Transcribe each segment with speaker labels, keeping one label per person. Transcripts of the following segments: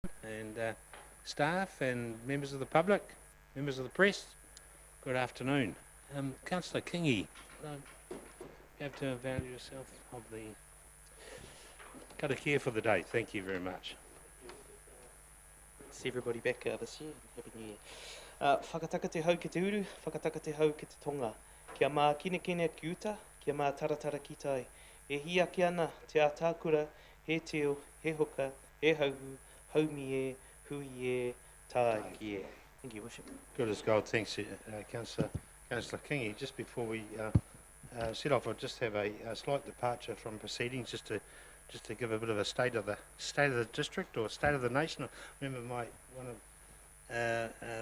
Speaker 1: and staff and members of the public, members of the press, good afternoon. Councillor Kingy, you have to avail yourself of the karakia for the day. Thank you very much.
Speaker 2: See everybody back this year. Happy New Year. Whakataka te hau ki te uru, whakataka te hau ki te tonga. Kia mā kine ki uta, kia mā taratara ki tai. E hia ki ana te ātākura, he teo, he hoka, he hauhu, haumi e, hui e, tai ki e. Thank you, Worship.
Speaker 1: Good as gold. Thanks, Councillor Kingy. Just before we set off, I'll just have a slight departure from proceedings, just to give a bit of a state of the district or state of the nation. I remember one of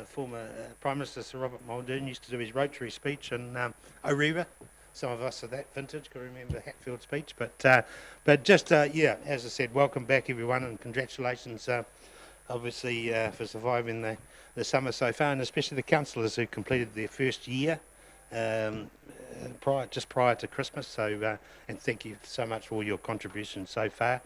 Speaker 1: former Prime Minister Sir Robert Muldoon used to do his Rotary speech in Orewa. Some of us of that vintage can remember Hatfield speech, but just yeah, as I said, welcome back everyone, and congratulations, obviously for surviving the summer so far, and especially the councillors who completed their first year prior to Christmas. So and thank you so much for all your contributions so far.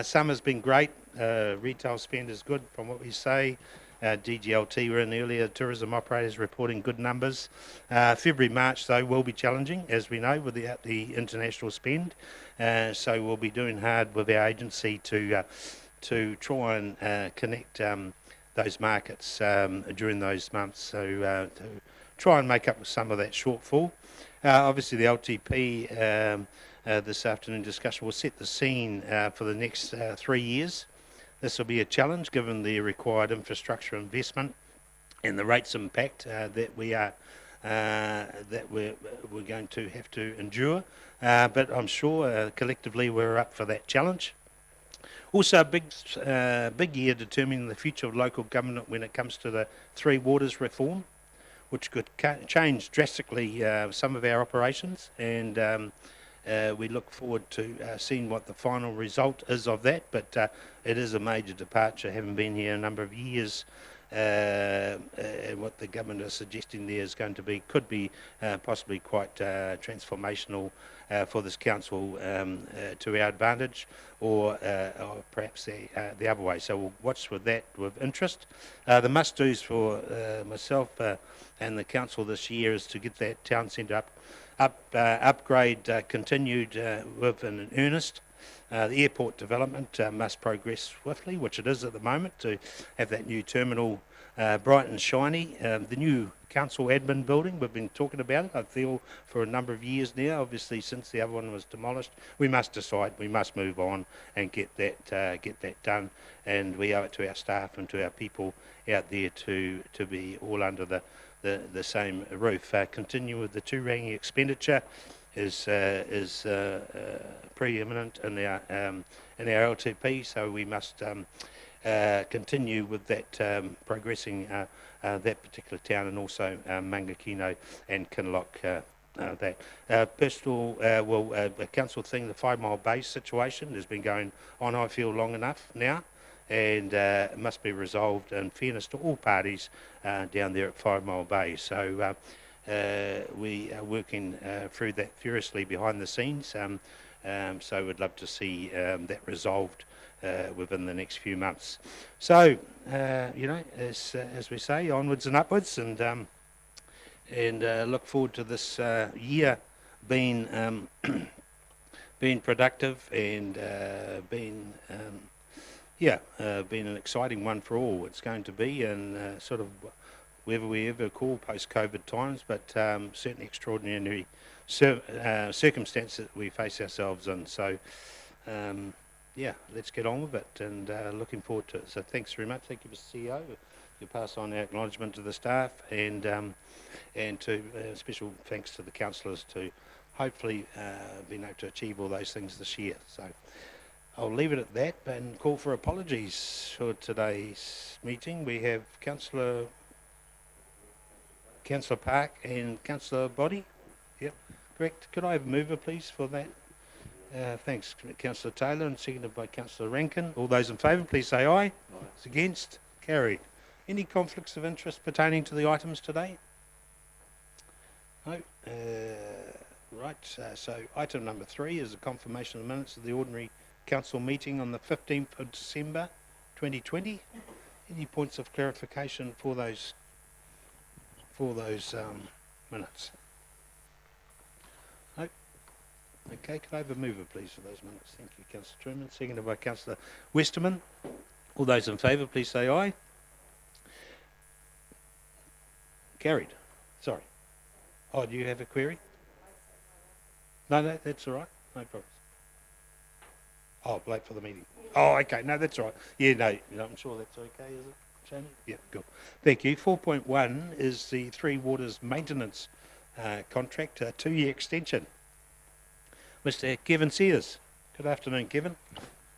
Speaker 1: Summer's been great. Retail spend is good from what we say. DGLT were in earlier, tourism operators reporting good numbers. February, March though will be challenging, as we know, without the international spend. So we'll be doing hard with our agency to try and connect those markets during those months. So to try and make up some of that shortfall. Obviously the LTP this afternoon discussion will set the scene for the next 3 years. This will be a challenge given the required infrastructure investment and the rates impact that we're going to have to endure. But I'm sure collectively we're up for that challenge. Also a big year determining the future of local government when it comes to the Three Waters reform, which could change drastically some of our operations, and we look forward to seeing what the final result is of that, but it is a major departure, having been here a number of years. What the government is suggesting there is going to be, could be possibly quite transformational for this council to our advantage, or perhaps the other way. So we'll watch with that with interest. The must-dos for myself and the council this year is to get that town centre upgrade continued with in earnest. The airport development must progress swiftly, which it is at the moment, to have that new terminal bright and shiny. The new council admin building, we've been talking about it, I feel, for a number of years now. Obviously, since the other one was demolished, we must decide, we must move on and get that done. And we owe it to our staff and to our people out there to be all under the same roof. Continue with the Turangi expenditure is preeminent in our LTP, so we must continue with that, progressing that particular town, and also Mangakino and Kinloch. That personal, a council thing, the 5 Mile Bay situation has been going on, I feel, long enough now, and it must be resolved in fairness to all parties down there at 5 Mile Bay. So we are working through that furiously behind the scenes, so we'd love to see that resolved within the next few months. So you know, as we say, onwards and upwards, and look forward to this year being being productive and being been an exciting one for all. It's going to be, and sort of whether we ever call post-COVID times, but certainly extraordinary circumstances that we face ourselves in. So yeah, let's get on with it, and looking forward to it. So thanks very much. Thank you, Mr. CEO. You pass on our acknowledgement to the staff, and to special thanks to the councillors to hopefully being able to achieve all those things this year. So I'll leave it at that and call for apologies for today's meeting. We have Councillor Park and Councillor Boddy. Yep, correct. Could I have a mover, please, for that? Thanks, Councillor Taylor, and seconded by Councillor Rankin. All those in favour, please say aye. Aye. Against? Carried. Any conflicts of interest pertaining to the items today? No. Right, so item number 3 is a confirmation of the minutes of the ordinary council meeting on the 15th of December 2020. Any points of clarification for those minutes? No? Okay, could I have a mover please for those minutes? Thank you, Councillor Truman. Seconded by Councillor Westerman. All those in favour, please say aye. Carried. Sorry. Oh, do you have a query? No, that's all right. No problems. Oh, late for the meeting. Oh, okay. No, that's all right. Yeah, no, I'm sure that's okay, is it, Shane? Yeah, good. Thank you. 4.1 is the Three Waters maintenance contract, a 2-year extension. Mr. Kevin Sears. Good afternoon, Kevin.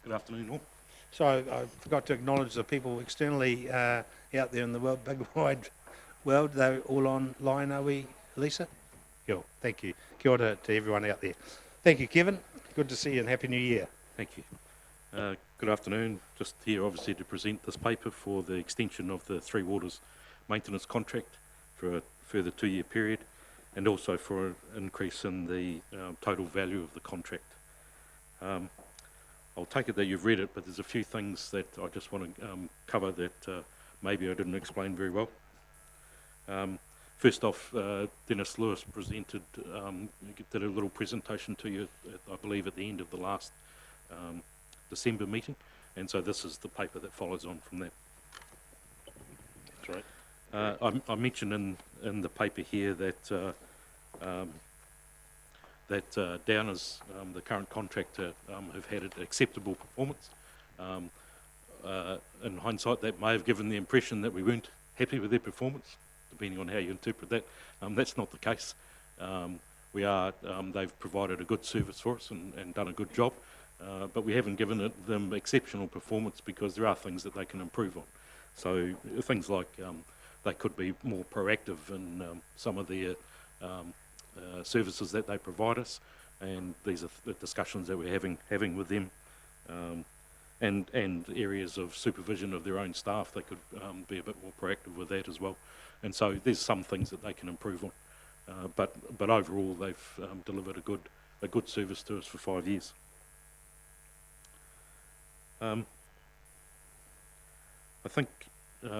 Speaker 3: Good afternoon, all.
Speaker 1: So I forgot to acknowledge the people externally out there in the world, big wide world. They're all online, are we, Lisa? Cool. Thank you. Kia ora to everyone out there. Thank you, Kevin. Good to see you and Happy New Year.
Speaker 3: Thank you. Good afternoon. Just here, obviously, to present this paper for the extension of the Three Waters maintenance contract for a further 2-year period, and also for an increase in the total value of the contract. I'll take it that you've read it, but there's a few things that I just want to cover that maybe I didn't explain very well. First off, Dennis Lewis presented, did a little presentation to you, I believe, at the end of the last December meeting, and so this is the paper that follows on from that.
Speaker 1: That's right.
Speaker 3: I mentioned in the paper here that Downers, the current contractor, have had an acceptable performance. In hindsight, that may have given the impression that we weren't happy with their performance, depending on how you interpret that. That's not the case. They've provided a good service for us and done a good job, but we haven't given them exceptional performance because there are things that they can improve on. So things like they could be more proactive in some of their services that they provide us, and these are the discussions that we're having with them, and areas of supervision of their own staff. They could be a bit more proactive with that as well, and so there's some things that they can improve on, but overall they've delivered a good service to us for 5 years. I think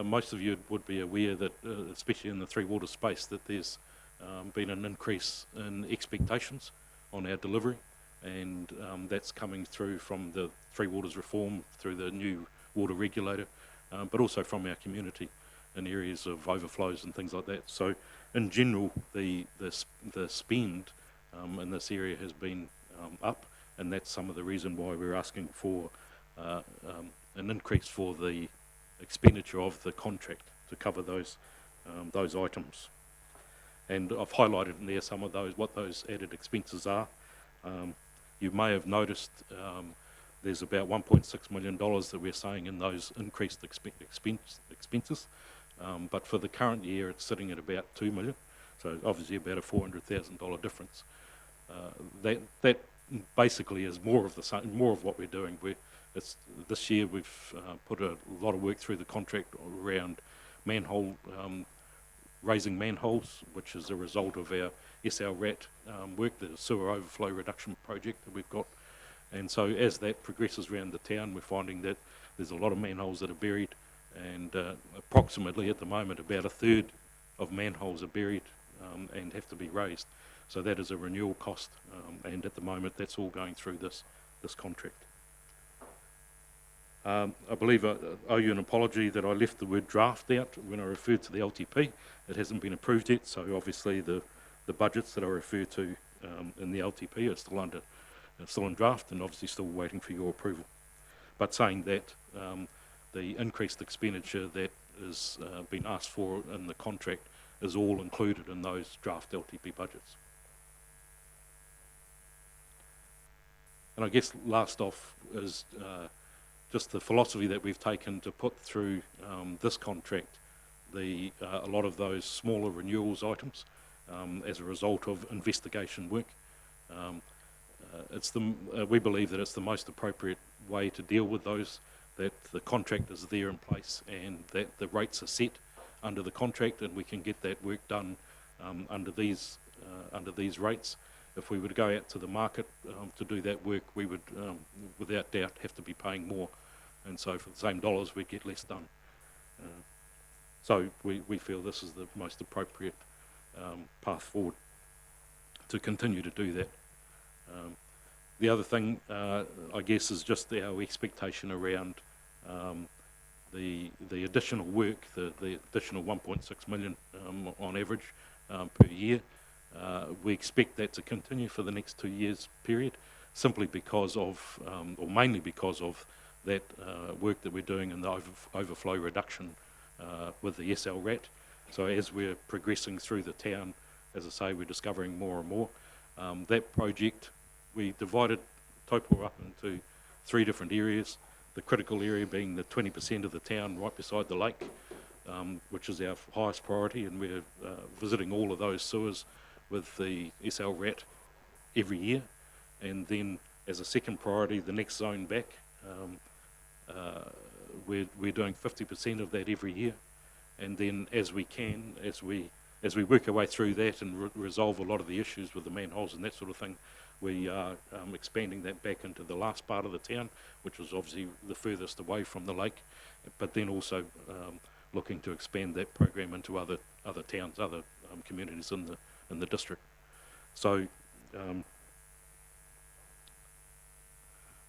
Speaker 3: most of you would be aware that, especially in the Three Waters space, that there's been an increase in expectations on our delivery, and that's coming through from the Three Waters reform, through the new water regulator, but also from our community in areas of overflows and things like that. So in general, the spend in this area has been up, and that's some of the reason why we're asking for an increase for the expenditure of the contract to cover those items. And I've highlighted in there some of what those added expenses are. You may have noticed there's about $1.6 million that we're saying in those increased expenses, but for the current year it's sitting at about $2 million, so obviously about a $400,000 difference. That basically is more of what we're doing. This year we've put a lot of work through the contract around raising manholes, which is a result of our SLRAT work, the sewer overflow reduction project that we've got. And so as that progresses around the town, we're finding that there's a lot of manholes that are buried, and approximately at the moment about a third of manholes are buried and have to be raised. So that is a renewal cost, and at the moment that's all going through this contract. I believe I owe you an apology that I left the word draft out when I referred to the LTP. It hasn't been approved yet, so obviously the budgets that I refer to in the LTP are still in draft, and obviously still waiting for your approval. But saying that, the increased expenditure that has been asked for in the contract is all included in those draft LTP budgets. And I guess last off is just the philosophy that we've taken to put through this contract a lot of those smaller renewals items as a result of investigation work. We believe that it's the most appropriate way to deal with those, that the contract is there in place and that the rates are set under the contract, and we can get that work done under these rates. If we were to go out to the market to do that work, we would without doubt have to be paying more and so for the same dollars we get less done. So we feel this is the most appropriate path forward to continue to do that. The other thing, I guess, is just our expectation around the additional work, the additional 1.6 million on average per year. We expect that to continue for the next 2 years period, simply because of, or mainly because of that work that we're doing in the overflow reduction with the SLRAT. So as we're progressing through the town, as I say, we're discovering more and more. That project, we divided Taupo up into 3 different areas, the critical area being the 20% of the town right beside the lake, which is our highest priority, and we're visiting all of those sewers with the SLRAT every year. And then as a second priority, the next zone back, we're doing 50% of that every year. And then as we can, as we work our way through that and resolve a lot of the issues with the manholes and that sort of thing, we are expanding that back into the last part of the town, which was obviously the furthest away from the lake, but then also looking to expand that program into other towns, other communities in the district. So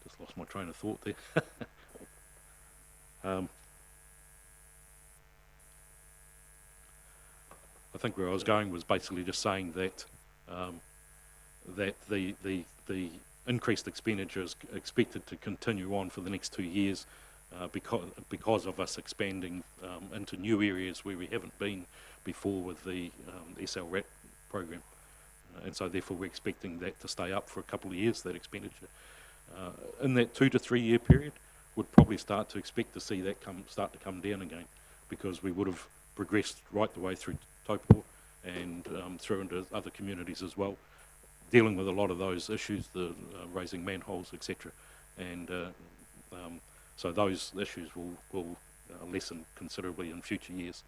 Speaker 3: just lost my train of thought there. I think where I was going was basically just saying that that the increased expenditure is expected to continue on for the next 2 years because of us expanding into new areas where we haven't been before with the SLRAT program. And so therefore we're expecting that to stay up for a couple of years, that expenditure. In that 2 to 3 year period, we'd probably start to expect to see that start to come down again, because we would have progressed right the way through Taupo and through into other communities as well, dealing with a lot of those issues, the raising manholes, etc. And so those issues will lessen considerably in future years.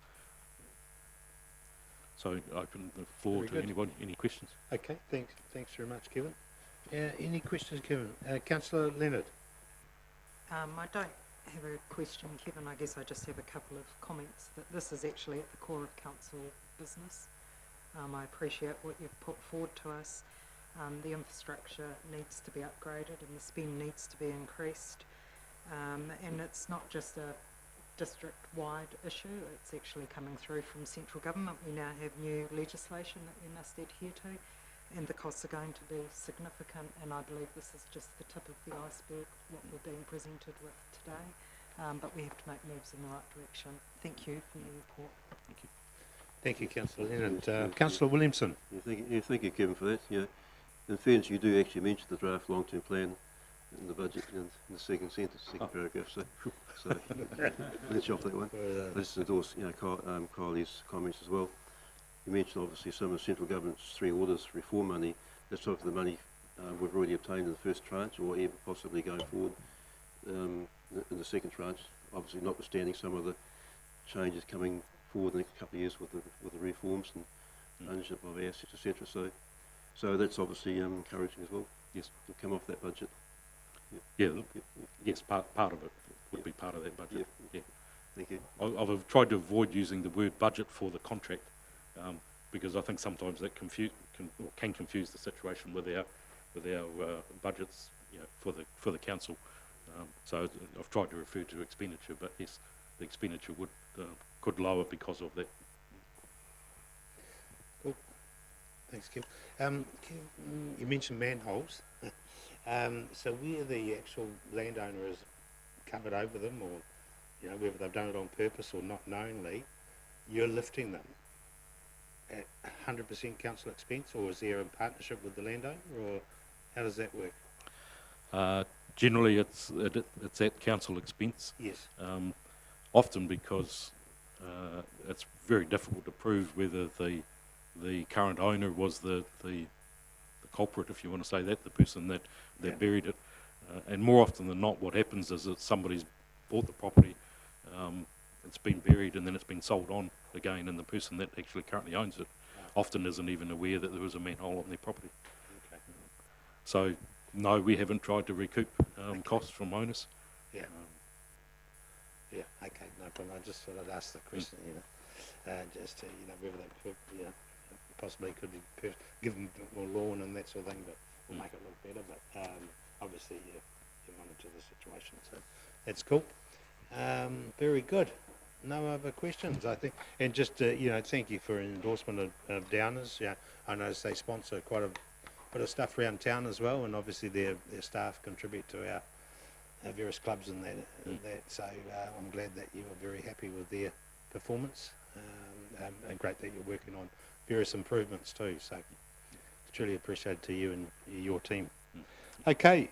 Speaker 3: So open the floor to anybody. Any questions?
Speaker 1: Okay, thanks very much, Kevin. Any questions, Kevin? Councillor Leonard.
Speaker 4: I don't have a question, Kevin. I guess I just have a couple of comments that this is actually at the core of council business. I appreciate what you've put forward to us. The infrastructure needs to be upgraded and the spend needs to be increased. And it's not just a district-wide issue, it's actually coming through from central government. We now have new legislation that we must adhere to, and the costs are going to be significant, and I believe this is just the tip of the iceberg, what we're being presented with today, but we have to make moves in the right direction. Thank you for your report.
Speaker 3: Thank you.
Speaker 1: Thank you, Councillor Leonard. Councillor Williamson.
Speaker 5: Thank you, Kevin, for that. In fairness, you do actually mention the draft long-term plan in the budget in the second sentence, second paragraph. So let's off that one. Let's endorse, Kylie's comments as well. You mentioned obviously some of the central government's 3 orders reform money. That's sort of the money we've already obtained in the first tranche, or even possibly going forward in the second tranche. Obviously, notwithstanding some of the changes coming forward in the next couple of years with the reforms and ownership of assets, etc. So that's obviously encouraging as well.
Speaker 3: Yes,
Speaker 5: to come off that budget.
Speaker 3: Yes, part of it would be part of that budget. Yeah.
Speaker 5: Thank you.
Speaker 3: I've tried to avoid using the word budget for the contract, because I think sometimes that can confuse the situation with our budgets, for the council. So I've tried to refer to expenditure, but yes, the expenditure could lower because of that.
Speaker 1: Cool. Thanks, Kim. You mentioned manholes. So where the actual landowner has covered over them, or whether they've done it on purpose or not knowingly, you're lifting them at 100% council expense, or is there a partnership with the landowner, or how does that work?
Speaker 3: Generally, it's at council expense.
Speaker 1: Yes.
Speaker 3: Often because it's very difficult to prove whether the current owner was the culprit, if you want to say that, the person that buried it. And more often than not, what happens is that somebody's bought the property, it's been buried, and then it's been sold on again, and the person that actually currently owns it often isn't even aware that there was a manhole on their property.
Speaker 1: Okay.
Speaker 3: So no, we haven't tried to recoup costs from owners.
Speaker 1: Yeah. Yeah, okay, no problem. I just thought I'd ask the question, you know, just to, you know, whether that could, you know, possibly could be give them a bit more lawn and that sort of thing, but will make it look better. But obviously, you monitor the situation, so that's cool. Very good. No other questions, I think. And just, you know, thank you for endorsement of Downers. Yeah, I notice they sponsor quite a bit of stuff around town as well, and obviously their staff contribute to our various clubs and that. So I'm glad that you were very happy with their performance, and great that you're working on various improvements too. So it's truly appreciated to you and your team. Okay,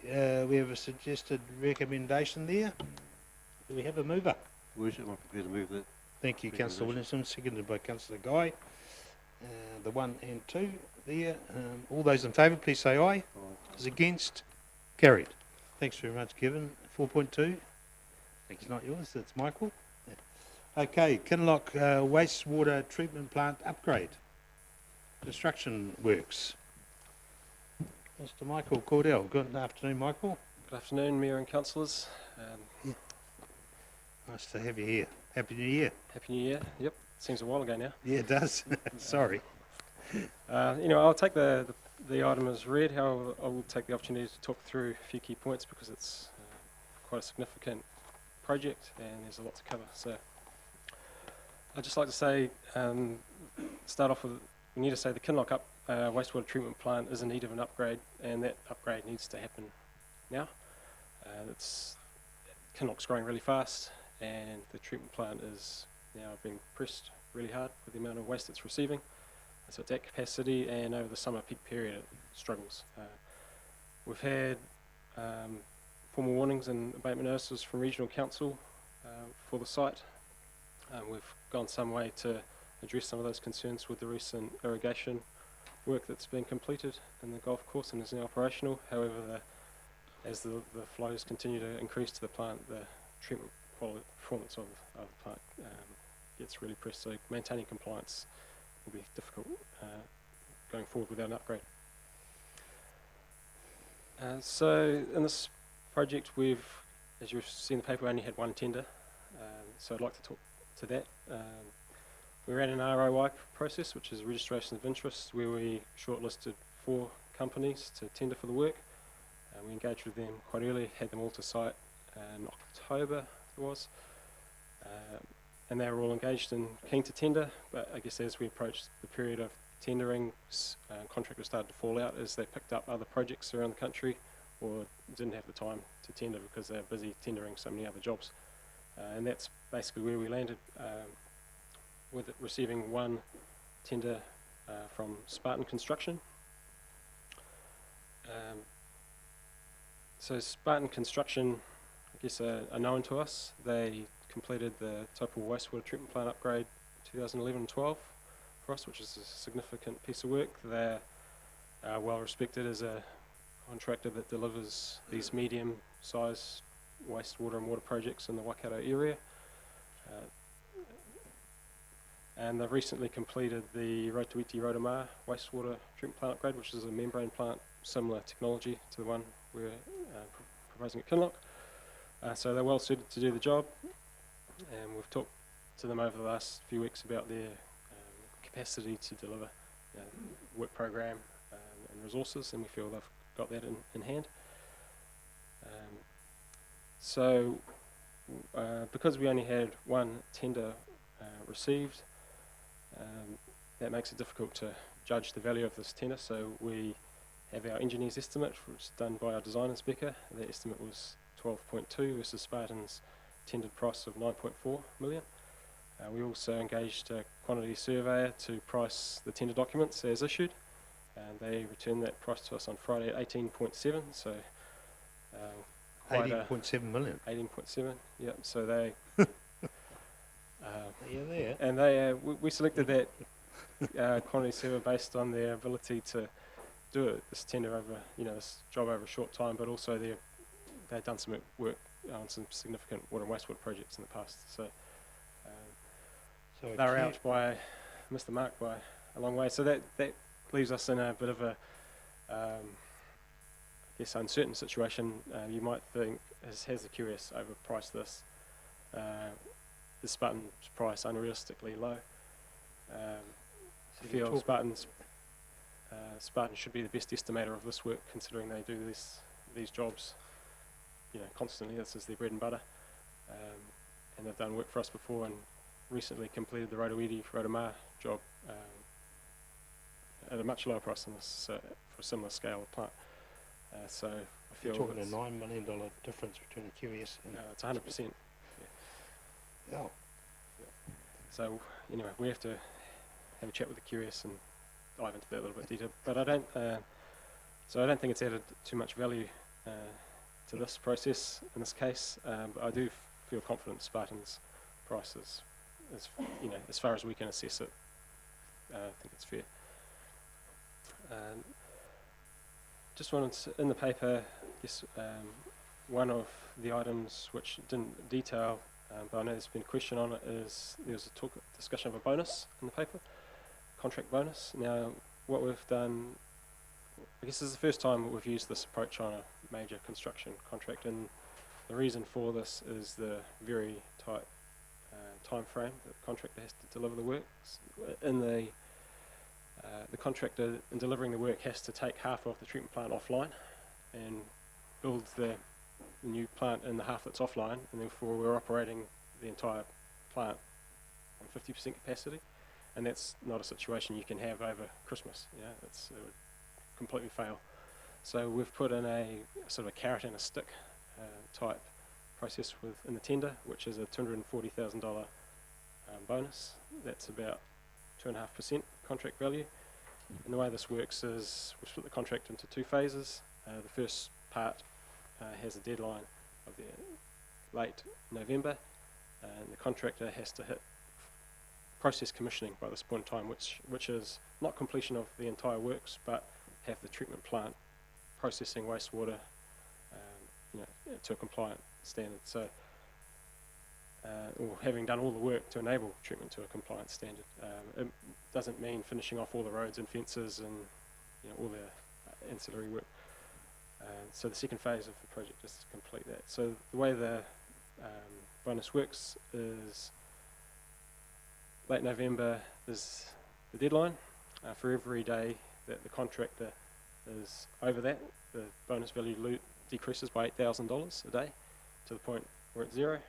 Speaker 1: we have a suggested recommendation there. Do we have a mover?
Speaker 5: Worship, I'm prepared to move that.
Speaker 1: Thank you, Councillor Williamson, seconded by Councillor Guy. The 1 and 2 there. All those in favour, please say aye. Those against? Carried. Thanks very much, Kevin. 4.2. It's not yours, it's Michael. Okay, Kinloch wastewater treatment plant upgrade. Construction works. Mr. Michael Cordell. Good afternoon, Michael.
Speaker 6: Good afternoon, Mayor and Councillors.
Speaker 1: Nice to have you here. Happy New Year.
Speaker 6: Happy New Year. Yep, seems a while ago now.
Speaker 1: Yeah, it does. Sorry.
Speaker 6: I'll take the item as read. However, I will take the opportunity to talk through a few key points because it's quite a significant project and there's a lot to cover. So I'd just like to say, start off with, we need to say the Kinloch wastewater treatment plant is in need of an upgrade, and that upgrade needs to happen now. Kinloch's growing really fast, and the treatment plant is now being pressed really hard with the amount of waste it's receiving. So it's at capacity, and over the summer peak period it struggles. We've had formal warnings and abatement notices from Regional Council for the site. We've gone some way to address some of those concerns with the recent irrigation work that's been completed in the golf course and is now operational. However, as the flows continue to increase to the plant, the treatment quality performance of the plant gets really pressed. So maintaining compliance will be difficult going forward without an upgrade. So in this project, we've, as you've seen in the paper, only had one tender. So I'd like to talk to that. We ran an ROI process, which is registration of interest, where we shortlisted 4 companies to tender for the work. We engaged with them quite early, had them all to site in October, it was. And they were all engaged and keen to tender, but I guess as we approached the period of tendering, contractors started to fall out as they picked up other projects around the country or didn't have the time to tender because they're busy tendering so many other jobs. And that's basically where we landed, with it receiving one tender from Spartan Construction. So Spartan Construction, I guess, are known to us. They completed the Taupō wastewater treatment plant upgrade 2011-12 for us, which is a significant piece of work. They're well respected as a contractor that delivers these medium-sized wastewater and water projects in the Waikato area. And they've recently completed the Rotoiti-Rotomā wastewater treatment plant upgrade, which is a membrane plant, similar technology to the one we're proposing at Kinloch. So they're well suited to do the job, and we've talked to them over the last few weeks about their capacity to deliver work program and resources, and we feel they've got that in hand. So because we only had one tender received, that makes it difficult to judge the value of this tender. So we have our engineer's estimate, which is done by our design inspector. The estimate was 12.2 versus Spartan's tendered price of 9.4 million. We also engaged a quantity surveyor to price the tender documents as issued, and they returned that price to us on Friday at 18.7. So
Speaker 1: 18.7 million.
Speaker 6: 18.7. Yeah. So they.
Speaker 1: You're there.
Speaker 6: And they we selected that quantity survey based on their ability to do this tender over, this job over a short time, but also they've done some work on some significant water and wastewater projects in the past. So they were out by Mr. Mark by a long way. So that leaves us in a bit of a uncertain situation. You might think, has the QS overpriced this? Is Spartan's price unrealistically low? I
Speaker 1: you
Speaker 6: feel
Speaker 1: talk-
Speaker 6: Spartan should be the best estimator of this work, considering they do these jobs, constantly. This is their bread and butter, and they've done work for us before, and recently completed the Rotomā job at a much lower price than this for a similar scale of plant. So I feel
Speaker 1: You're talking a
Speaker 6: it's,
Speaker 1: $9 million difference between QS and...
Speaker 6: it's 100%.
Speaker 1: Yeah.
Speaker 6: So anyway, we have to have a chat with the QS and dive into that a little bit deeper. But I don't. So I don't think it's added too much value to this process in this case. But I do feel confident Spartan's prices, as far as we can assess it, I think it's fair. Just wanted to, in the paper, one of the items which didn't detail, but I know there's been a question on it, is there was a discussion of a bonus in the paper, contract bonus. Now, what we've done, I guess this is the first time we've used this approach on a major construction contract, and the reason for this is the very tight time frame that the contractor has to deliver the works. The contractor, in delivering the work, has to take half of the treatment plant offline and build the new plant in the half that's offline, and therefore we're operating the entire plant on 50% capacity, and that's not a situation you can have over Christmas. It would completely fail. So we've put in a sort of a carrot and a stick type process in the tender, which is a $240,000 bonus. That's about 2.5% contract value. And the way this works is we split the contract into two phases. The first part has a deadline of the late November, and the contractor has to hit process commissioning by this point in time, which is not completion of the entire works, but have the treatment plant processing wastewater to a compliant standard. So, or having done all the work to enable treatment to a compliant standard. It doesn't mean finishing off all the roads and fences and all the ancillary work. So the second phase of the project is to complete that. So the way the bonus works is late November is the deadline. For every day that the contractor is over that, the bonus value decreases by $8,000 a day to the point where it's zero,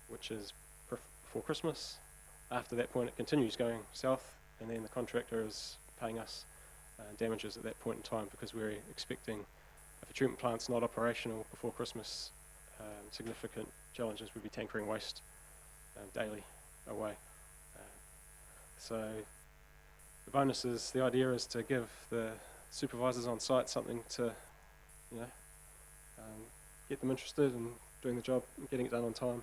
Speaker 6: which is before Christmas. After that point, it continues going south, and then the contractor is paying us damages at that point in time, because we're expecting, if a treatment plant's not operational before Christmas, significant challenges would be tankering waste daily away. So the bonus is, the idea is to give the supervisors on site something to, get them interested in doing the job and getting it done on time.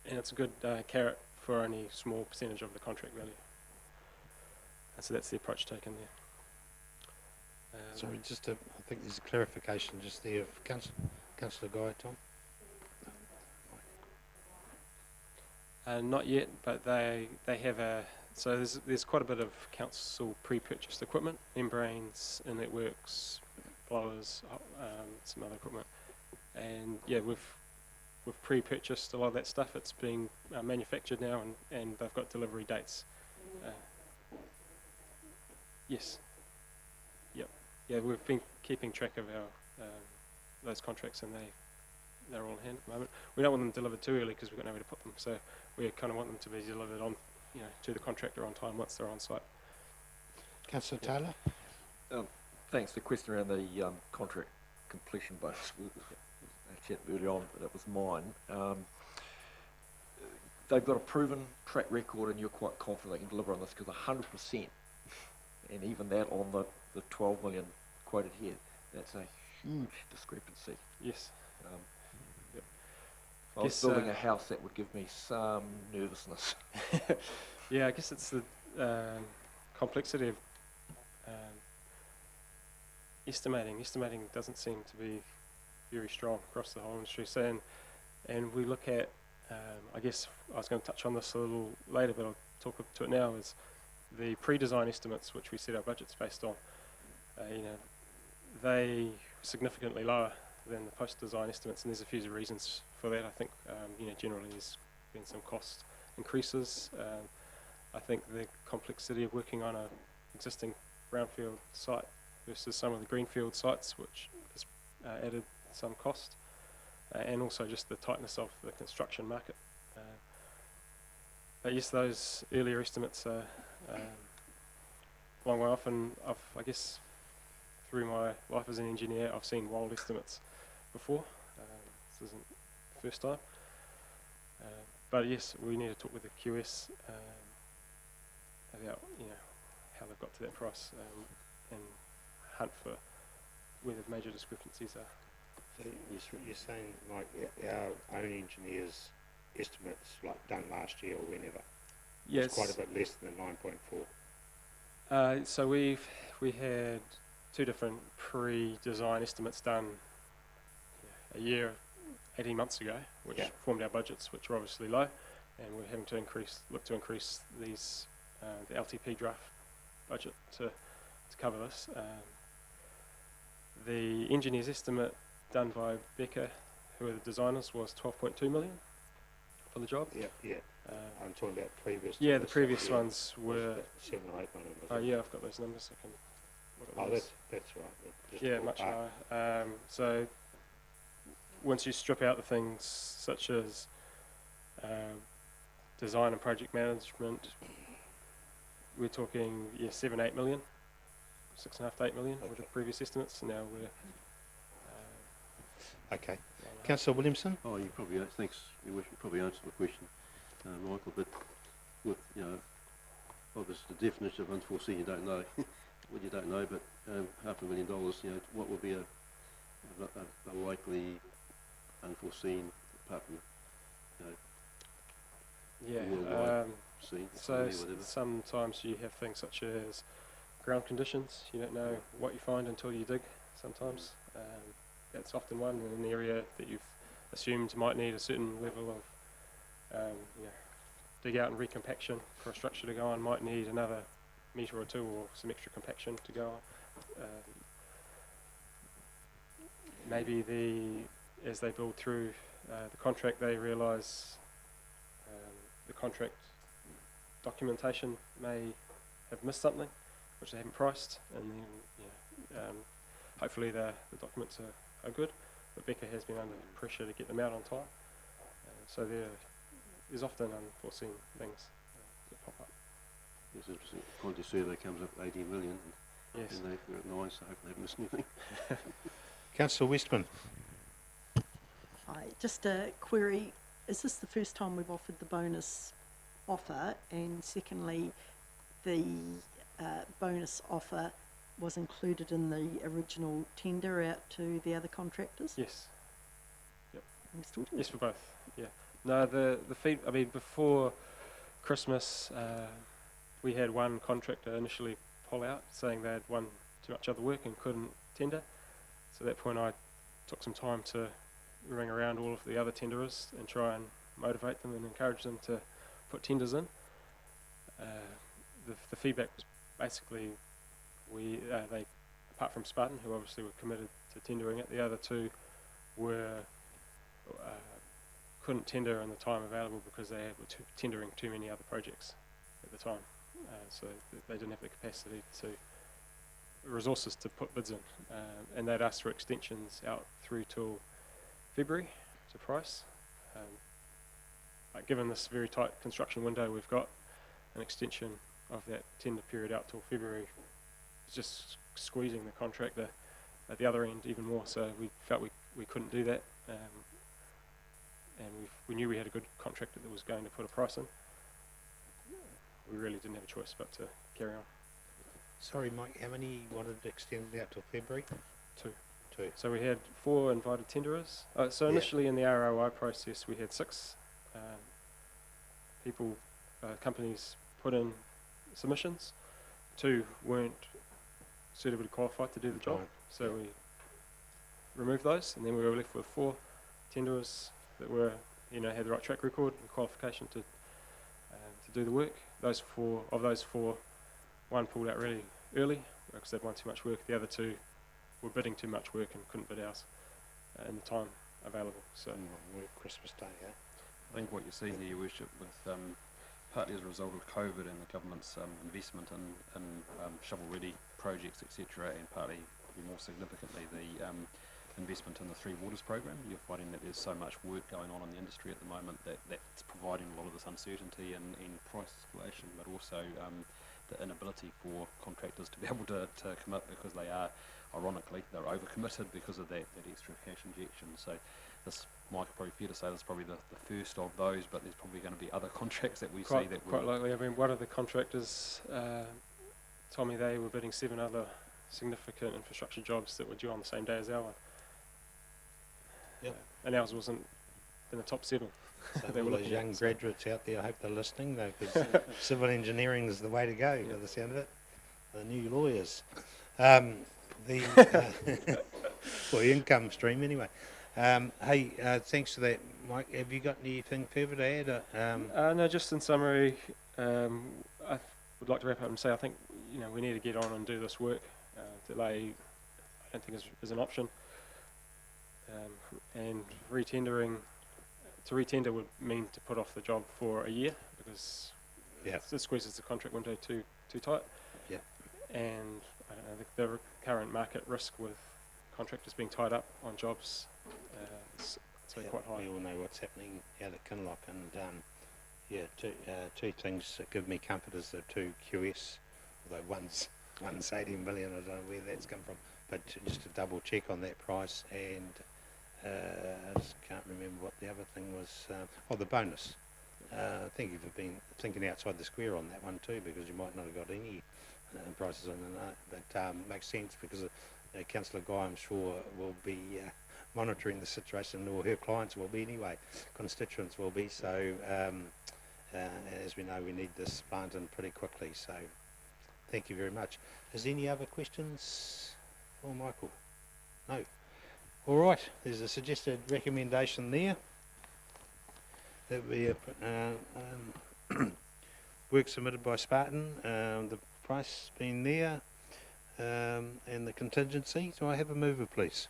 Speaker 6: And it's a good carrot for only a small percentage of the contract value. And so that's the approach taken there.
Speaker 1: Sorry, I think there's a clarification just there of Councillor Guy, Tom.
Speaker 6: Not yet, but they have so there's quite a bit of council pre-purchased equipment, membranes, inlet works, blowers, some other equipment, and we've pre-purchased a lot of that stuff. It's being manufactured now, and they've got delivery dates. Yes. Yep. Yeah, we've been keeping track of our those contracts, and they're all in hand at the moment. We don't want them delivered too early because we've got nowhere to put them. So we kind of want them to be delivered on, to the contractor on time once they're on site.
Speaker 1: Councillor Taylor?
Speaker 7: Thanks. The question around the contract completion bonus. I chatted earlier on, but that was mine. They've got a proven track record, and you're quite confident they can deliver on this, because 100%, and even that on the 12 million quoted here, that's a huge discrepancy.
Speaker 6: Yes.
Speaker 7: If I was building a house, that would give me some nervousness.
Speaker 6: Yeah, I guess it's the complexity of estimating. Estimating doesn't seem to be very strong across the whole industry. So, and we look at, I guess I was going to touch on this a little later, but I'll talk to it now, is the pre-design estimates, which we set our budgets based on. They significantly lower than the post-design estimates, and there's a few reasons for that. I think, generally there's been some cost increases. I think the complexity of working on a existing brownfield site versus some of the greenfield sites, which has added some cost, and also just the tightness of the construction market. But yes, those earlier estimates are a long way off, and I guess through my life as an engineer, I've seen wild estimates before. This isn't the first time. But yes, we need to talk with the QS about how they've got to that price, and hunt for where the major discrepancies are.
Speaker 1: So you're saying, like, our own engineers' estimates, like done last year or whenever,
Speaker 6: Yes.
Speaker 1: it's quite a bit less than 9.4.
Speaker 6: So we had two different pre-design estimates done a year, 18 months ago, which formed our budgets, which are obviously low, and we're having to look to increase these the LTP draft budget to cover this. The engineer's estimate done by Becca, who are the designers, was 12.2 million for the job.
Speaker 1: Yeah. I'm talking about previous.
Speaker 6: Yeah, the previous ones were.
Speaker 1: 7 or 8 million.
Speaker 6: Oh yeah, I've got those numbers. I can look at those.
Speaker 1: That's right. Just
Speaker 6: Yeah,
Speaker 1: ballpark.
Speaker 6: much higher. So once you strip out the things such as design and project management, we're talking 7-8 million, 6.5 to 8 million with the previous estimates. And now we're
Speaker 1: Okay. Councillor Williamson?
Speaker 5: Oh, you probably, thanks, you probably answered the question, Michael, but with, obviously the definition of unforeseen, you don't know what you don't know, but $500,000, what would be a likely unforeseen, apart from, worldwide scene,
Speaker 6: so
Speaker 5: whatever.
Speaker 6: sometimes you have things such as ground conditions. You don't know what you find until you dig sometimes. That's often one in an area that you've assumed might need a certain level of dig out and recompaction for a structure to go on, might need another metre or two or some extra compaction to go on. Maybe as they build through the contract, they realise the contract documentation may have missed something which they haven't priced, and then hopefully the documents are good, but Becca has been under pressure to get them out on time, so there's often unforeseen things that pop up.
Speaker 5: It's interesting. The quantity survey comes up with 80 million,
Speaker 6: Yes.
Speaker 5: and they're at 9, so hopefully they haven't missed anything.
Speaker 1: Councillor Westman?
Speaker 8: Hi, just a query. Is this the first time we've offered the bonus offer? And secondly, the bonus offer was included in the original tender out to the other contractors?
Speaker 6: Yes.
Speaker 8: Understood?
Speaker 6: Yes, for both. Yeah. No, the feed. I mean, before Christmas, we had one contractor initially pull out, saying they had won too much other work and couldn't tender. So at that point, I took some time to ring around all of the other tenderers and try and motivate them and encourage them to put tenders in. The feedback was basically they, apart from Spartan, who obviously were committed to tendering it, the other two were couldn't tender in the time available because they were tendering too many other projects at the time. So they didn't have the capacity to resources to put bids in, and they'd asked for extensions out through till February to price. Like given this very tight construction window we've got, an extension of that tender period out till February is just squeezing the contractor at the other end even more, so we felt we couldn't do that, and we knew we had a good contractor that was going to put a price in. We really didn't have a choice but to carry on.
Speaker 1: Sorry, Mike, how many wanted to extend it out till February?
Speaker 6: Two.
Speaker 1: Two.
Speaker 6: So we had 4 invited tenderers. So initially in the ROI process we had 6 people, companies put in submissions. 2 weren't suitably qualified to do the job, so we removed those, and then we were left with 4 tenderers that were, had the right track record and qualification to do the work. Those 4, 1 pulled out really early because they'd won too much work. The other 2 were bidding too much work and couldn't bid ours. in the time available. So
Speaker 1: Work Christmas Day, yeah.
Speaker 9: I think what you see here, Your Worship, with partly as a result of COVID and the government's investment in shovel-ready projects, etc., and partly, probably more significantly, the investment in the Three Waters program, you're finding that there's so much work going on in the industry at the moment that's providing a lot of this uncertainty and price escalation, but also the inability for contractors to be able to commit because they are, ironically, they're overcommitted because of that extra cash injection. So this, Mike, probably fair to say this is probably the first of those, but there's probably going to be other contracts that we see that
Speaker 6: quite likely. I mean, one of the contractors told me they were bidding 7 other significant infrastructure jobs that were due on the same day as our one.
Speaker 1: Yep.
Speaker 6: And ours wasn't in the top 7.
Speaker 1: So
Speaker 6: They
Speaker 1: all
Speaker 6: were
Speaker 1: those
Speaker 6: looking
Speaker 1: young
Speaker 6: at, so-
Speaker 1: graduates out there, I hope they're listening, though, because civil engineering is the way to go, by the sound of it. The new lawyers. For income stream, anyway. Hey, thanks for that, Mike. Have you got anything further to add?
Speaker 6: No, just in summary, I would like to wrap up and say I think we need to get on and do this work. Delay, I don't think is an option. And to retender would mean to put off the job for a year because it squeezes the contract window too tight.
Speaker 1: Yeah.
Speaker 6: And I don't know, the current market risk with contractors being tied up on jobs is quite high.
Speaker 1: We all know what's happening out at Kinloch, and two things that give me comfort is the 2 QS, although one's 18 million, I don't know where that's come from, but just to double check on that price, and I just can't remember what the other thing was. The bonus. Thank you for being thinking outside the square on that one too, because you might not have got any prices on the night, but makes sense because Councillor Guy, I'm sure, will be monitoring the situation, or her clients will be anyway, constituents will be. So as we know, we need this plant in pretty quickly. So thank you very much. Is there any other questions for Michael? No. All right, there's a suggested recommendation there. That we work submitted by Spartan, the price being there, and the contingency. So I have a mover, please.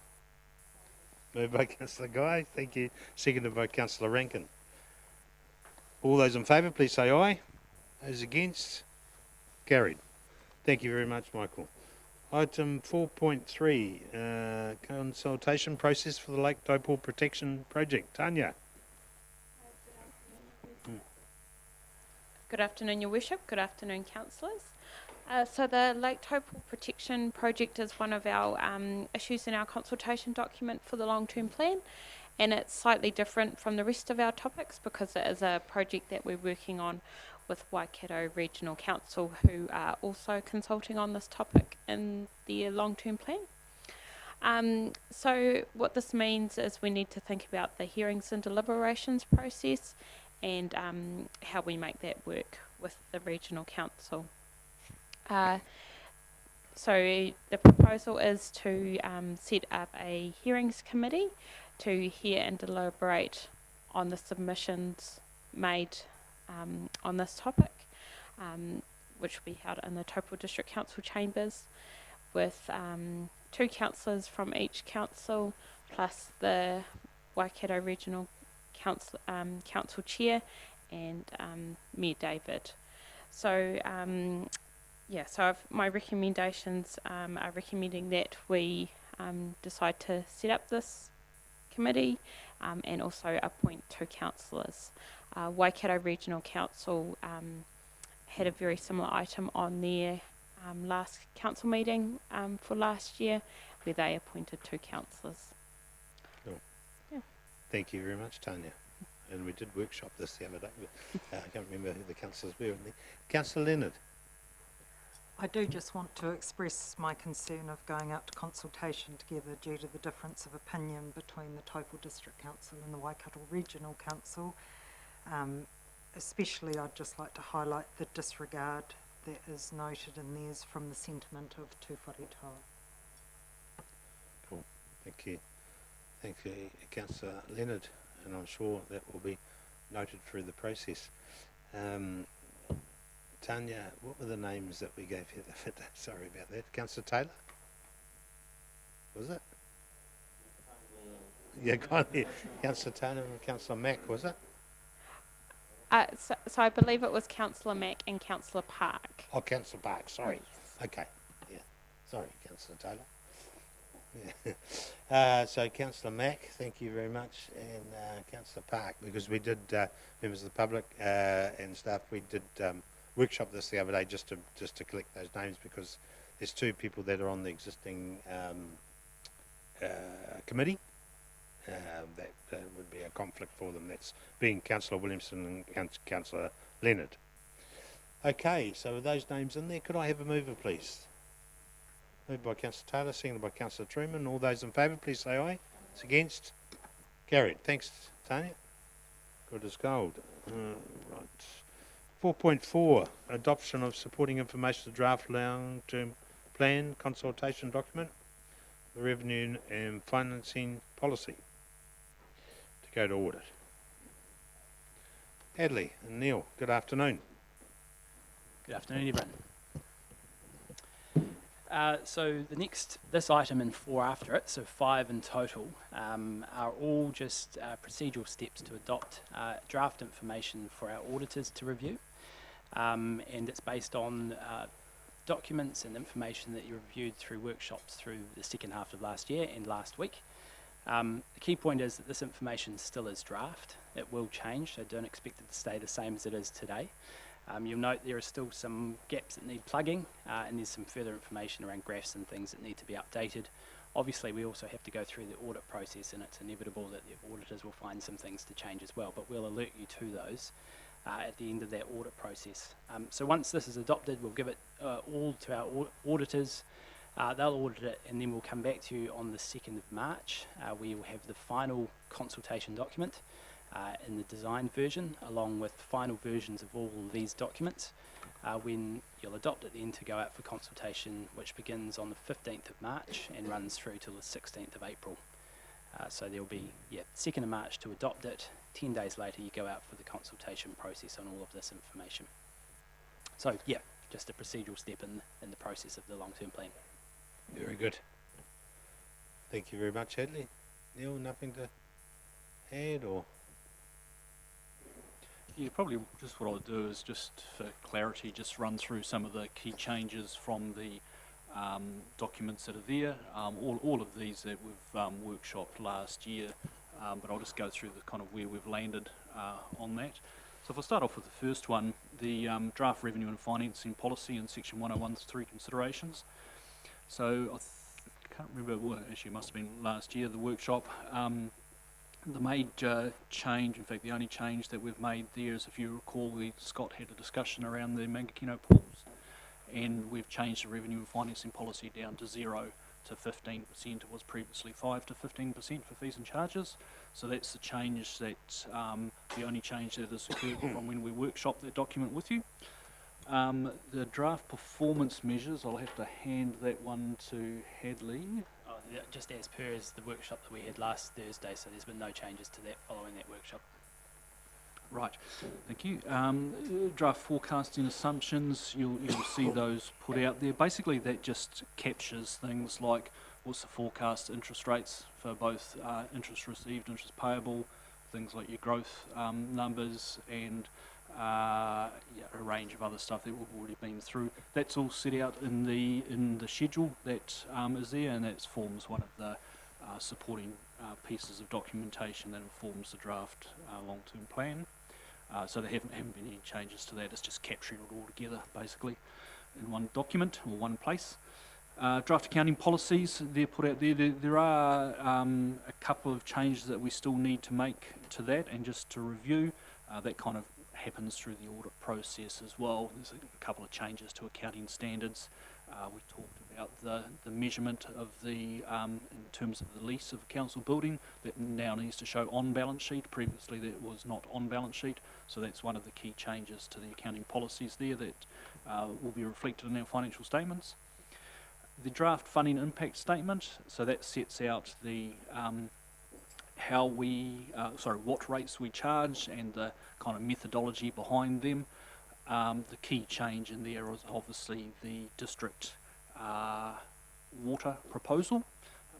Speaker 1: Moved by Councillor Guy, thank you. Seconded by Councillor Rankin. All those in favour, please say aye. Those against? Carried. Thank you very much, Michael. Item 4.3, consultation process for the Lake Taupō Protection Project. Tanya.
Speaker 10: Good afternoon, Your Worship. Good afternoon, Councillors. So the Lake Taupō Protection Project is one of our issues in our consultation document for the long-term plan, and it's slightly different from the rest of our topics because it is a project that we're working on with Waikato Regional Council, who are also consulting on this topic in their long-term plan. So what this means is we need to think about the hearings and deliberations process and how we make that work with the Regional Council. So the proposal is to set up a hearings committee to hear and deliberate on the submissions made on this topic, which will be held in the Taupō District Council chambers with 2 councillors from each council plus the Waikato Regional Council Chair and Mayor David. So my recommendations are recommending that we decide to set up this committee and also appoint 2 councillors. Waikato Regional Council had a very similar item on their last council meeting for last year, where they appointed 2 councillors.
Speaker 1: Cool.
Speaker 10: Yeah.
Speaker 1: Thank you very much, Tanya. And we did workshop this the other day. I can't remember who the councillors were. Councillor Leonard.
Speaker 4: I do just want to express my concern of going out to consultation together due to the difference of opinion between the Taupō District Council and the Waikato Regional Council. Especially I'd just like to highlight the disregard that is noted in theirs from the sentiment of Tū Wharetoa.
Speaker 1: Cool, thank you. Thank you, Councillor Leonard, and I'm sure that will be noted through the process. Tanya, what were the names that we gave you? Sorry about that. Councillor Taylor? Was it? Yeah, Councillor Taylor and Councillor Mack, was it?
Speaker 10: So I believe it was Councillor Mack and Councillor Park.
Speaker 1: Oh, Councillor Park, sorry. Okay, yeah. Sorry, Councillor Taylor. Yeah. So Councillor Mack, thank you very much, and Councillor Park, because we did, members of the public and staff, we did workshop this the other day just to collect those names, because there's two people that are on the existing committee. That would be a conflict for them. That's being Councillor Williamson and Councillor Leonard. Okay, so with those names in there, could I have a mover, please? Moved by Councillor Taylor, seconded by Councillor Truman. All those in favour, please say aye. It's against. Carried. Thanks, Tanya. Good as gold. Right. 4.4, adoption of supporting information to draft long-term plan consultation document, the revenue and financing policy. To go to audit. Hadley and Neil, good afternoon.
Speaker 11: Good afternoon, everyone. So this item and 4 after it, so 5 in total, are all just procedural steps to adopt draft information for our auditors to review. And it's based on documents and information that you reviewed through workshops through the second half of last year and last week. The key point is that this information still is draft. It will change, so don't expect it to stay the same as it is today. You'll note there are still some gaps that need plugging, and there's some further information around graphs and things that need to be updated. Obviously, we also have to go through the audit process, and it's inevitable that the auditors will find some things to change as well, but we'll alert you to those at the end of that audit process. So once this is adopted, we'll give it all to our auditors. They'll audit it, and then we'll come back to you on the 2nd of March. We will have the final consultation document in the design version, along with final versions of all of these documents, when you'll adopt it then to go out for consultation, which begins on the 15th of March and runs through till the 16th of April. So there'll be, 2nd of March to adopt it. 10 days later, you go out for the consultation process on all of this information. So, just a procedural step in the process of the long-term plan.
Speaker 1: Very good. Thank you very much, Hadley. Neil, nothing to add, or?
Speaker 12: Yeah, probably just what I'll do is just for clarity, just run through some of the key changes from the documents that are there. All of these that we've workshopped last year, but I'll just go through the kind of where we've landed on that. So if I start off with the first one, the draft revenue and financing policy in section 101's 3 considerations. So I can't remember, well, actually it must have been last year, the workshop. The major change, in fact the only change that we've made there is, if you recall, Scott had a discussion around the Mangakino pools, and we've changed the revenue and financing policy down to 0 to 15%. It was previously 5 to 15% for fees and charges. So that's the change that, the only change that has occurred from when we workshopped that document with you. The draft performance measures, I'll have to hand that one to Hadley.
Speaker 11: Just as per as the workshop that we had last Thursday, so there's been no changes to that following that workshop.
Speaker 12: Right, thank you. Draft forecasting assumptions, you'll see those put out there. Basically that just captures things like what's the forecast interest rates for both interest received, interest payable, things like your growth numbers, and a range of other stuff that we've already been through. That's all set out in the schedule that is there, and that forms one of the supporting pieces of documentation that informs the draft long-term plan. So there haven't been any changes to that. It's just capturing it all together basically in one document or one place. Draft accounting policies, they're put out there. There are a couple of changes that we still need to make to that, and just to review, that kind of happens through the audit process as well. There's a couple of changes to accounting standards. We talked about the measurement of the, in terms of the lease of a council building, that now needs to show on balance sheet. Previously that was not on balance sheet, so that's one of the key changes to the accounting policies there that will be reflected in our financial statements. The draft funding impact statement, so that sets out the how we, what rates we charge and the kind of methodology behind them. The key change in there is obviously the district water proposal.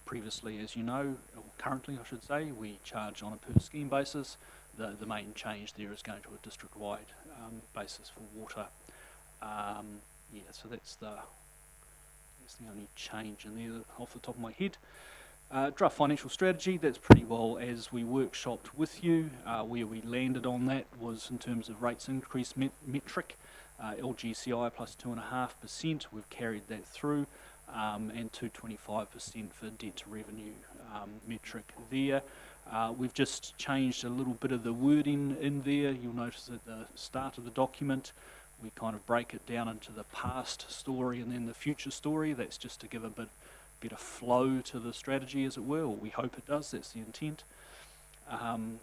Speaker 12: Previously, as you know, or currently I should say, we charge on a per scheme basis. The main change there is going to a district-wide basis for water. Yeah, so that's the only change in there off the top of my head. Draft financial strategy, that's pretty well as we workshopped with you. Where we landed on that was in terms of rates increase metric, LGCI plus 2.5%, we've carried that through, and 2.25% for debt to revenue metric there. We've just changed a little bit of the wording in there. You'll notice at the start of the document, we kind of break it down into the past story and then the future story. That's just to give a bit of flow to the strategy, as it were, or we hope it does. That's the intent.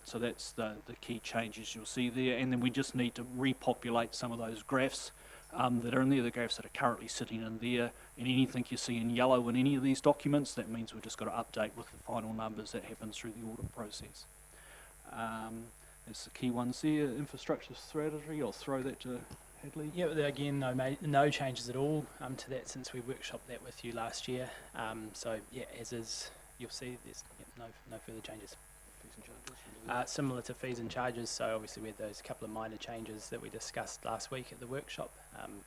Speaker 12: So that's the key changes you'll see there. And then we just need to repopulate some of those graphs that are in there, the graphs that are currently sitting in there. And anything you see in yellow in any of these documents, that means we've just got to update with the final numbers that happens through the audit process. That's the key ones there. Infrastructure strategy, I'll throw that to Hadley.
Speaker 11: Yeah, again, no changes at all to that since we workshopped that with you last year. So yeah, as is, you'll see there's no further changes.
Speaker 12: Fees and charges.
Speaker 11: Similar to fees and charges, so obviously we had those couple of minor changes that we discussed last week at the workshop,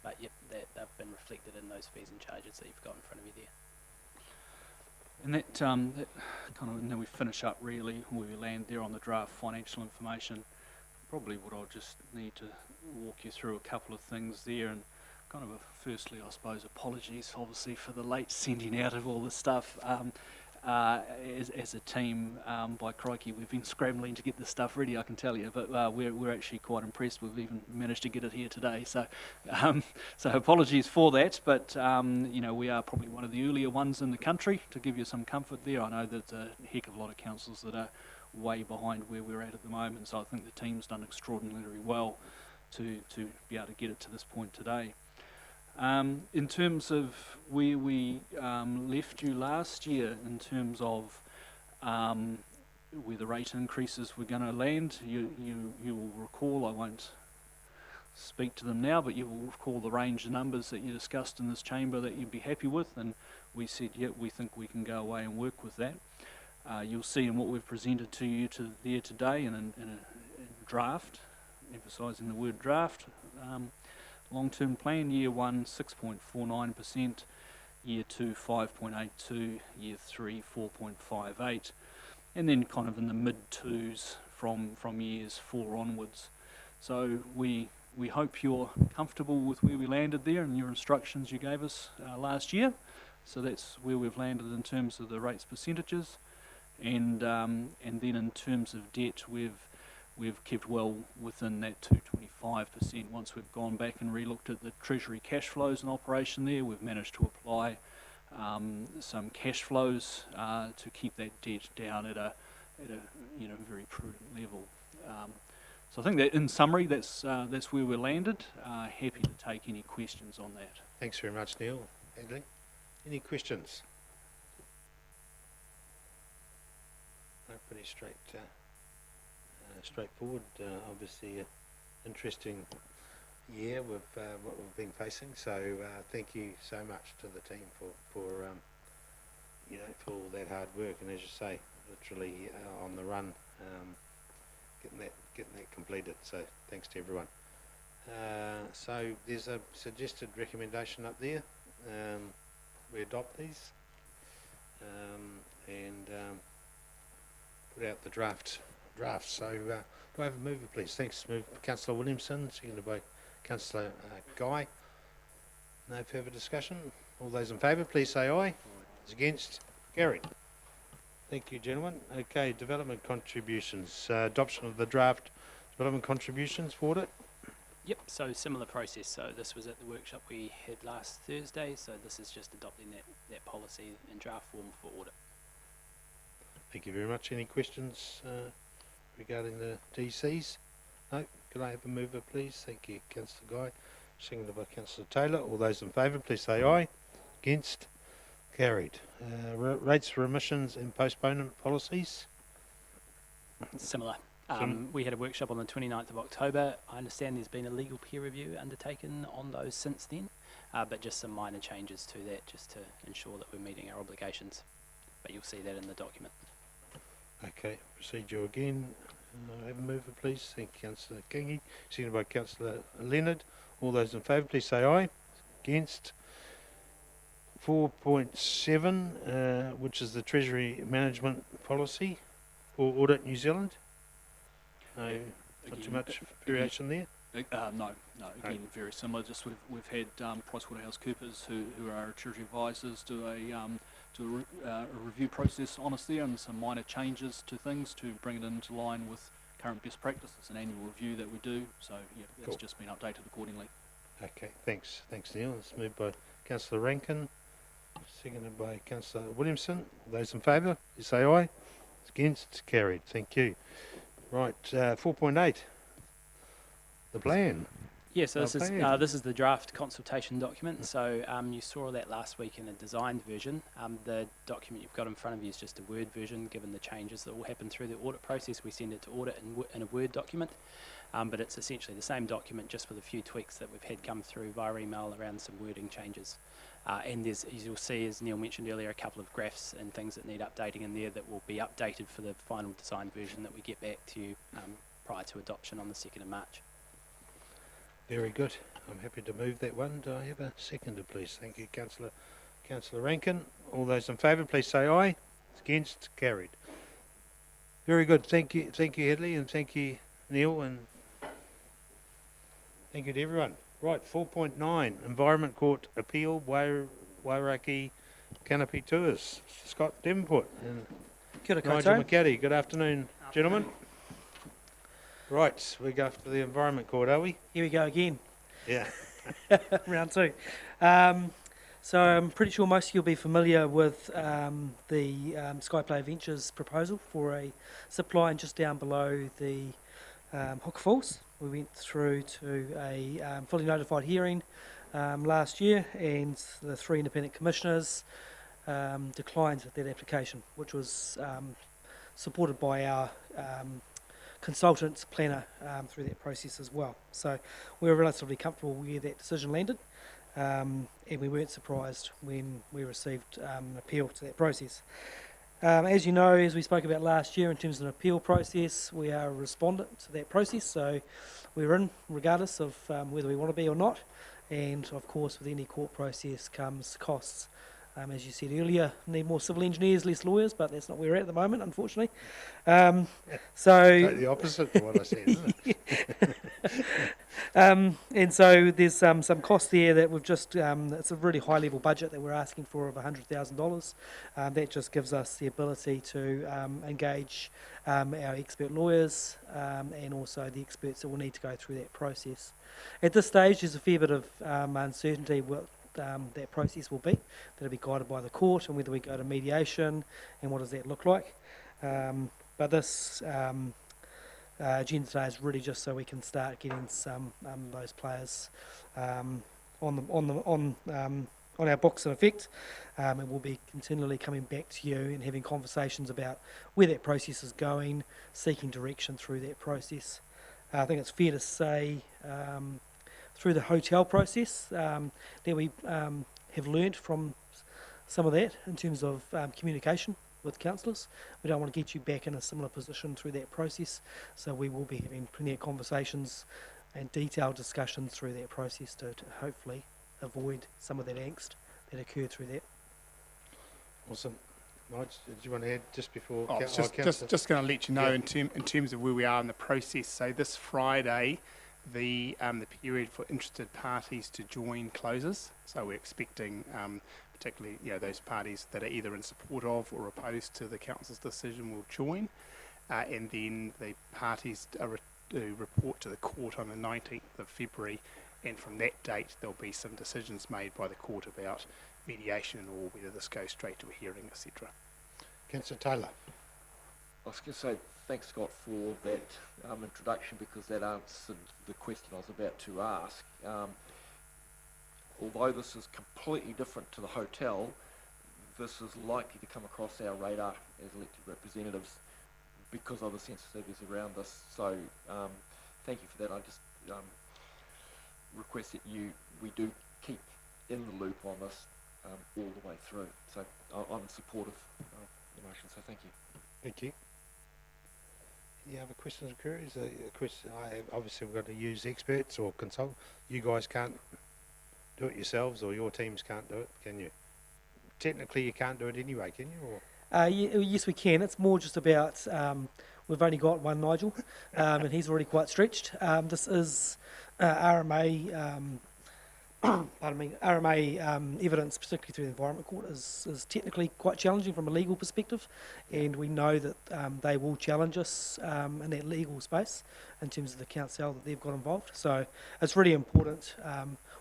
Speaker 11: but yep, they've been reflected in those fees and charges that you've got in front of you there.
Speaker 12: And that kind of, and then we finish up really where we land there on the draft financial information. Probably what I'll just need to walk you through a couple of things there, and kind of firstly, I suppose, apologies obviously for the late sending out of all this stuff. As a team, by crikey, we've been scrambling to get this stuff ready, I can tell you, but we're actually quite impressed we've even managed to get it here today. So so apologies for that, but you know, we are probably one of the earlier ones in the country, to give you some comfort there. I know there's a heck of a lot of councils that are way behind where we're at the moment, so I think the team's done extraordinarily well to be able to get it to this point today. In terms of where we left you last year, in terms of where the rate increases were going to land, you will recall, I won't speak to them now, but you will recall the range of numbers that you discussed in this chamber that you'd be happy with, and we said, yeah, we think we can go away and work with that. You'll see in what we've presented to you there today in a draft, emphasising the word draft, long-term plan, year 1, 6.49%, year 2, 5.82%, year 3, 4.58%, and then kind of in the mid-2s from years 4 onwards. So we hope you're comfortable with where we landed there and your instructions you gave us last year. So that's where we've landed in terms of the rates percentages. And then in terms of debt, we've kept well within that 2.25%. Once we've gone back and re-looked at the treasury cash flows in operation there, we've managed to apply some cash flows to keep that debt down at a very prudent level. So I think that in summary, that's where we landed. Happy to take any questions on that.
Speaker 1: Thanks very much, Neil. Hadley, any questions? No, pretty straightforward. Obviously, interesting year with what we've been facing. So thank you so much to the team for all that hard work. And as you say, literally on the run, getting that completed. So thanks to everyone. So there's a suggested recommendation up there. We adopt these and put out the draft. So do I have a mover, please? Thanks, Councillor Williamson, seconded by Councillor Guy. No further discussion. All those in favour, please say aye. Those against, carried. Thank you, gentlemen. Okay, development contributions. Adoption of the draft development contributions for audit.
Speaker 11: Yep, so similar process. So this was at the workshop we had last Thursday, so this is just adopting that policy in draft form for audit.
Speaker 1: Thank you very much. Any questions regarding the DCs? No? Could I have a mover, please? Thank you, Councillor Guy. Seconded by Councillor Taylor. All those in favour, please say aye. Against? Carried. Rates for emissions and postponement policies?
Speaker 11: Similar. We had a workshop on the 29th of October. I understand there's been a legal peer review undertaken on those since then, but just some minor changes to that just to ensure that we're meeting our obligations. but you'll see that in the document.
Speaker 1: Okay, procedure again. Have a mover, please. Thank you, Councillor Kingi. Seconded by Councillor Leonard. All those in favour, please say aye. Against. 4.7, which is the Treasury Management Policy for Audit New Zealand. No, not too much variation there.
Speaker 12: No, again, very similar. Just we've had PricewaterhouseCoopers, who are our Treasury advisors, do a review process on us there, and some minor changes to things to bring it into line with current best practice. It's an annual review that we do, so yeah, it's just been updated accordingly.
Speaker 1: Okay, thanks, Neil. It's moved by Councillor Rankin, seconded by Councillor Williamson. Those in favour, you say aye. Against, carried. Thank you. Right, 4.8. The plan.
Speaker 11: Yeah, so this is the draft consultation document. So you saw that last week in a designed version. The document you've got in front of you is just a Word version. Given the changes that will happen through the audit process, we send it to audit in a Word document. But it's essentially the same document, just with a few tweaks that we've had come through via email around some wording changes. And there's, as you'll see, as Neil mentioned earlier, a couple of graphs and things that need updating in there that will be updated for the final design version that we get back to you prior to adoption on the 2nd of March.
Speaker 1: Very good. I'm happy to move that one. Do I have a seconder, please? Thank you, Councillor Rankin. All those in favour, please say aye. Against, carried. Very good. Thank you, Hedley, and thank you, Neil, and thank you to everyone. Right, 4.9, Environment Court Appeal, Wairaki Canopy Tours. Scott Davenport and
Speaker 2: Kia ora
Speaker 1: Nigel
Speaker 2: koutou.
Speaker 1: McCaddy. Good afternoon, gentlemen. Right, we go for the Environment Court, are we?
Speaker 2: Here we go again.
Speaker 1: Yeah.
Speaker 2: Round two. So I'm pretty sure most of you will be familiar with the Skyplay Ventures proposal for a zip line just down below the Hook Falls. We went through to a fully notified hearing last year, and the 3 independent commissioners declined that application, which was supported by our consultant planner through that process as well. So we were relatively comfortable where that decision landed, and we weren't surprised when we received an appeal to that process. As you know, as we spoke about last year, in terms of an appeal process, we are a respondent to that process, so we're in regardless of whether we want to be or not. And of course, with any court process comes costs. As you said earlier, need more civil engineers, less lawyers, but that's not where we're at the moment, unfortunately.
Speaker 1: Totally the opposite to what I said, isn't it?
Speaker 2: And so there's some cost there that we've just, it's a really high level budget that we're asking for of $100,000. That just gives us the ability to engage our expert lawyers and also the experts that will need to go through that process. At this stage, there's a fair bit of uncertainty what that process will be. That'll be guided by the court and whether we go to mediation and what does that look like. But this agenda today is really just so we can start getting some those players on our books in effect, and we'll be continually coming back to you and having conversations about where that process is going, seeking direction through that process. I think it's fair to say through the hotel process that we have learnt from some of that in terms of communication with councillors. We don't want to get you back in a similar position through that process, so we will be having plenty of conversations and detailed discussions through that process to hopefully avoid some of that angst that occurred through that.
Speaker 1: Awesome. Nigel, did you want to add just before?
Speaker 13: Just going to let you know in terms of where we are in the process. So this Friday, the period for interested parties to join closes. So we're expecting, particularly those parties that are either in support of or opposed to the council's decision will join, and then the parties report to the court on the 19th of February, and from that date there'll be some decisions made by the court about mediation or whether this goes straight to a hearing, etc.
Speaker 1: Councillor Taylor.
Speaker 7: I was going to say thanks, Scott, for that introduction, because that answered the question I was about to ask. Although this is completely different to the hotel, this is likely to come across our radar as elected representatives because of the sensitivities around this. So thank you for that. I just request that we do keep in the loop on this all the way through. So I'm supportive of the motion, so thank you.
Speaker 1: Thank you. Any other questions or queries? Obviously, we've got to use experts or consult. You guys can't do it yourselves, or your teams can't do it, can you? Technically, you can't do it anyway, can you? Or
Speaker 14: Yes, we can. It's more just about we've only got one Nigel, and he's already quite stretched. This is RMA. Pardon me, RMA evidence, particularly through the Environment Court, is technically quite challenging from a legal perspective, and we know that they will challenge us in that legal space in terms of the council that they've got involved. So it's really important,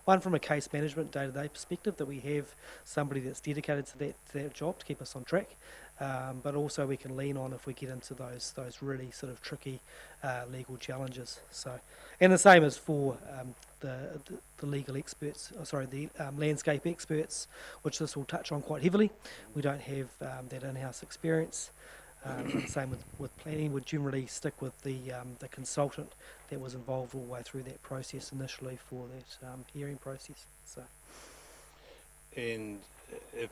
Speaker 14: one from a case management day-to-day perspective, that we have somebody that's dedicated to that job to keep us on track, but also we can lean on if we get into those really sort of tricky legal challenges. So, and the same as for the legal experts, the landscape experts, which this will touch on quite heavily. We don't have that in-house experience. And same with planning. We'd generally stick with the consultant that was involved all the way through that process initially for that hearing process. So,
Speaker 1: and if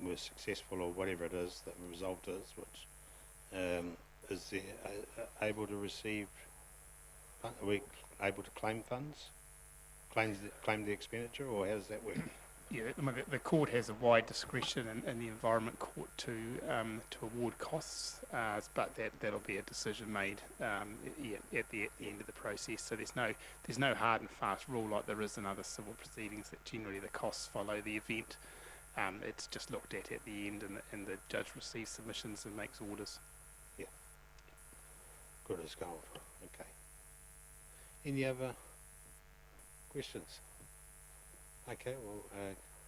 Speaker 1: we're successful or whatever it is that the result is, which is there able to receive? Are we able to claim funds? Claim the expenditure, or how does that work?
Speaker 13: Yeah, the court has a wide discretion in the Environment Court to award costs, but that'll be a decision made at the end of the process. So there's no hard and fast rule like there is in other civil proceedings that generally the costs follow the event. It's just looked at the end, and the judge receives submissions and makes orders.
Speaker 1: Yeah. Good as gold. Okay. Any other questions? Okay, well,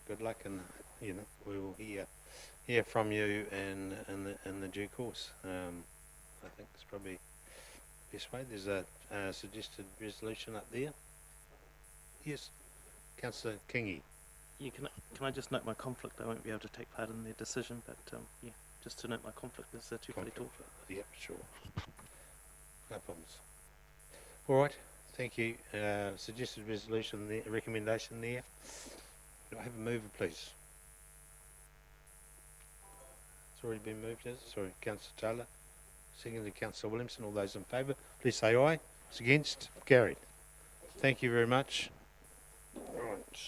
Speaker 1: good luck, and we will hear from you in the due course. I think it's probably the best way. There's a suggested resolution up there. Yes, Councillor Kingi.
Speaker 2: Yeah, can I just note my conflict? I won't be able to take part in their decision, but yeah, just to note my conflict as Te Whare Tō.
Speaker 1: Yep, sure. No problems. All right. Thank you. Suggested resolution there, recommendation there. Do I have a mover, please? It's already been moved, has it? Sorry, Councillor Taylor. Seconded Councillor Williamson. All those in favour, please say aye. It's against? Carried. Thank you very much. Right.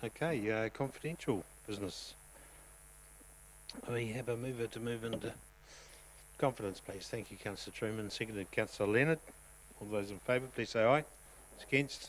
Speaker 1: Okay, confidential business. We have a mover to move into confidence, please. Thank you, Councillor Truman. Seconded Councillor Leonard. All those in favour, please say aye. It's against?